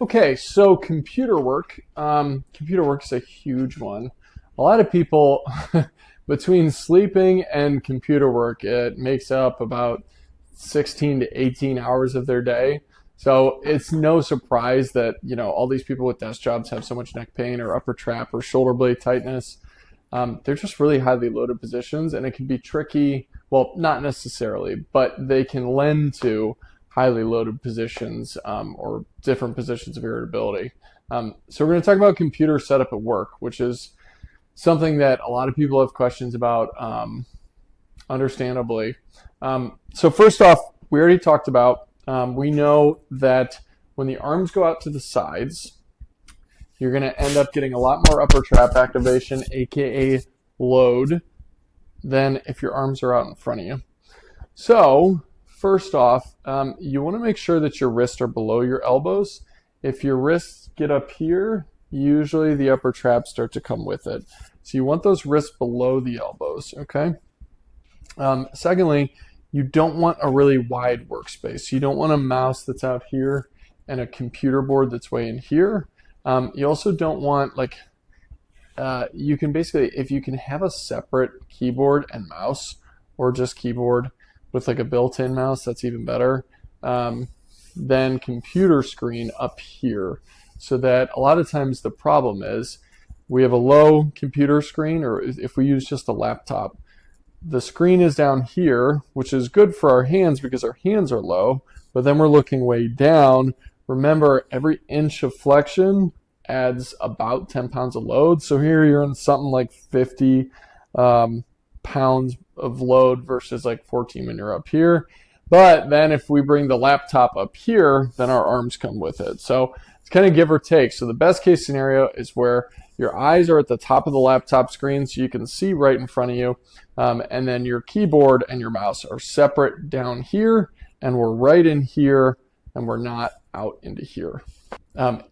Okay, so computer work. Computer work is a huge one. A lot of people, between sleeping and computer work, it makes up about 16 to 18 hours of their day. So it's no surprise that, all these people with desk jobs have so much neck pain or upper trap or shoulder blade tightness. They're just really highly loaded positions, and it can be tricky. Well, not necessarily, but they can lend to highly loaded positions or different positions of irritability. So we're going to talk about computer setup at work, which is something that a lot of people have questions about, understandably. So first off, we already talked about, we know that when the arms go out to the sides, you're going to end up getting a lot more upper trap activation, aka load, than if your arms are out in front of you. So first off, you want to make sure that your wrists are below your elbows. If your wrists get up here, usually the upper traps start to come with it. So you want those wrists below the elbows, okay? Secondly, you don't want a really wide workspace. You don't want a mouse that's out here and a computer board that's way in here. You also don't want you can basically, if you can have a separate keyboard and mouse or just keyboard with like a built-in mouse, that's even better. Then computer screen up here, so that a lot of times the problem is we have a low computer screen, or if we use just a laptop, the screen is down here, which is good for our hands because our hands are low, but then we're looking way down. Remember, every inch of flexion adds about 10 pounds of load. So here you're in something like 50 pounds of load versus like 14 when you're up here. But then if we bring the laptop up here, then our arms come with it. So it's kind of give or take. So the best case scenario is where your eyes are at the top of the laptop screen so you can see right in front of you. And then your keyboard and your mouse are separate down here, and we're right in here, and we're not out into here.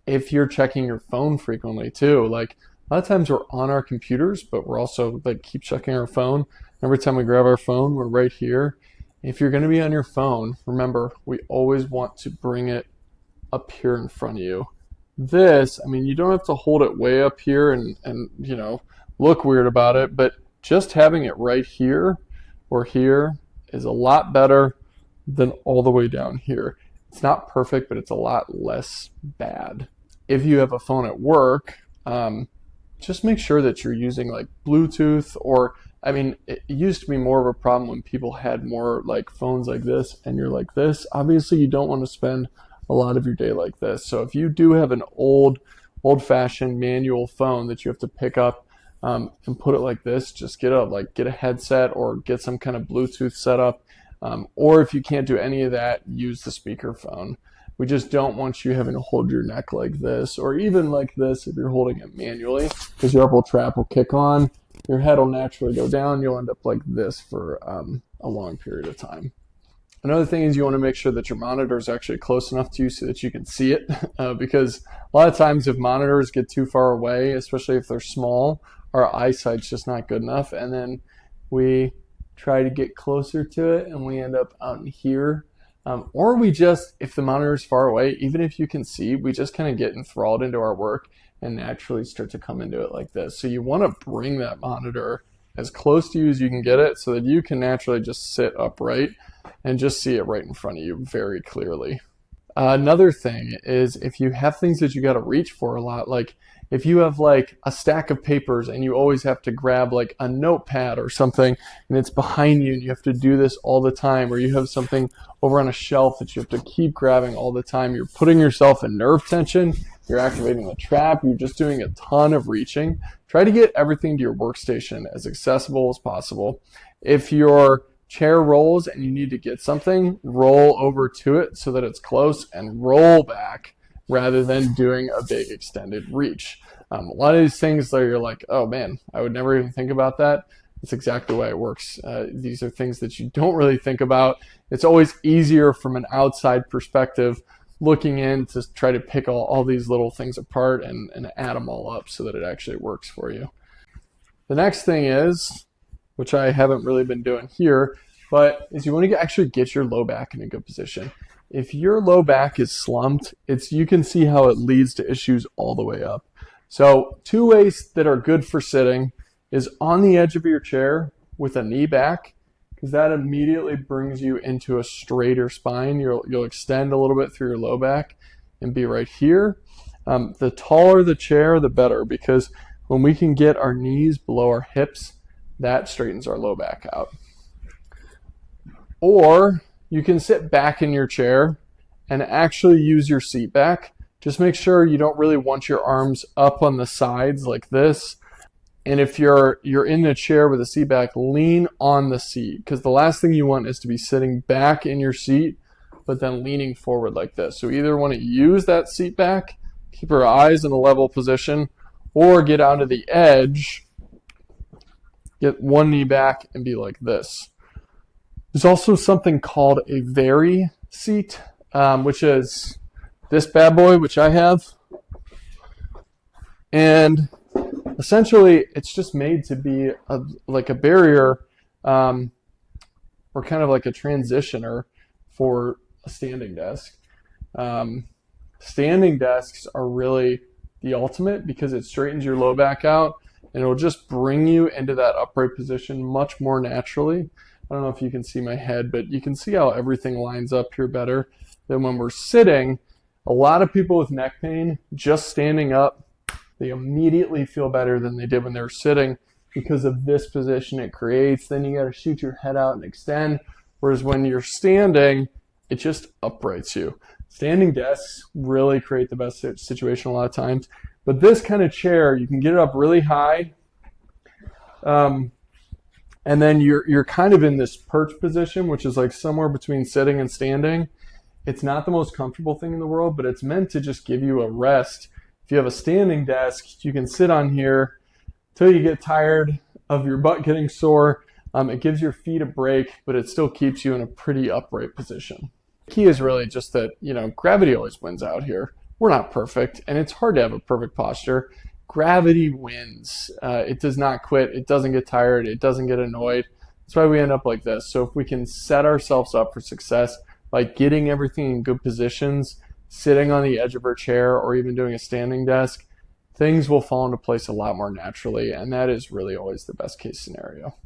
If you're checking your phone frequently too, like a lot of times we're on our computers, but we're also like keep checking our phone. Every time we grab our phone, we're right here. If you're going to be on your phone, remember, we always want to bring it up here in front of you. You don't have to hold it way up here and look weird about it, but just having it right here or here is a lot better than all the way down here. It's not perfect, but it's a lot less bad. If you have a phone at work, just make sure that you're using like Bluetooth, or it used to be more of a problem when people had more like phones like this and you're like this. Obviously, you don't want to spend a lot of your day like this. So if you do have an old-fashioned manual phone that you have to pick up and put it like this, just get a headset or get some kind of Bluetooth setup. Or if you can't do any of that, use the speakerphone. We just don't want you having to hold your neck like this, or even like this if you're holding it manually, because your upper trap will kick on, your head will naturally go down, you'll end up like this for a long period of time. Another thing is you want to make sure that your monitor is actually close enough to you so that you can see it, because a lot of times if monitors get too far away, especially if they're small, our eyesight's just not good enough, and then we try to get closer to it and we end up out in here. Or we just, if the monitor is far away, even if you can see, we just kind of get enthralled into our work and naturally start to come into it like this. So you want to bring that monitor as close to you as you can get it so that you can naturally just sit upright and just see it right in front of you very clearly. Another thing is if you have things that you got to reach for a lot, like if you have like a stack of papers and you always have to grab like a notepad or something and it's behind you and you have to do this all the time, or you have something over on a shelf that you have to keep grabbing all the time, you're putting yourself in nerve tension, you're activating the trap, you're just doing a ton of reaching. Try to get everything to your workstation as accessible as possible. If your chair rolls and you need to get something, roll over to it so that it's close and roll back rather than doing a big extended reach. A lot of these things that you're like, oh man, I would never even think about that. That's exactly the way it works. These are things that you don't really think about. It's always easier from an outside perspective looking in to try to pick all these little things apart and add them all up so that it actually works for you. The next thing is, which I haven't really been doing here, but is you want to actually get your low back in a good position. if your low back is slumped, you can see how it leads to issues all the way up. So 2 ways that are good for sitting is on the edge of your chair with a knee back, because that immediately brings you into a straighter spine. You'll extend a little bit through your low back and be right here. The taller the chair, the better, because when we can get our knees below our hips, that straightens our low back out. Or you can sit back in your chair and actually use your seat back. Just make sure you don't really want your arms up on the sides like this. And if you're in the chair with a seat back, lean on the seat, because the last thing you want is to be sitting back in your seat but then leaning forward like this. So either want to use that seat back, keep our eyes in a level position, or get onto the edge, get one knee back and be like this. There's also something called a Very seat, which is this bad boy, which I have. And essentially, it's just made to be like a barrier or kind of like a transitioner for a standing desk. Standing desks are really the ultimate because it straightens your low back out and it'll just bring you into that upright position much more naturally. I don't know if you can see my head, but you can see how everything lines up here better than when we're sitting. A lot of people with neck pain, just standing up, they immediately feel better than they did when they were sitting because of this position it creates. Then you got to shoot your head out and extend. Whereas when you're standing, it just uprights you. Standing desks really create the best situation a lot of times. But this kind of chair, you can get it up really high. And then you're kind of in this perch position, which is like somewhere between sitting and standing. It's not the most comfortable thing in the world, but it's meant to just give you a rest. If you have a standing desk, you can sit on here till you get tired of your butt getting sore. It gives your feet a break, but it still keeps you in a pretty upright position. The key is really just that, gravity always wins out here. We're not perfect, and it's hard to have a perfect posture. Gravity wins. It does not quit. It doesn't get tired. It doesn't get annoyed. That's why we end up like this. So if we can set ourselves up for success by getting everything in good positions, sitting on the edge of our chair, or even doing a standing desk, things will fall into place a lot more naturally, and that is really always the best case scenario.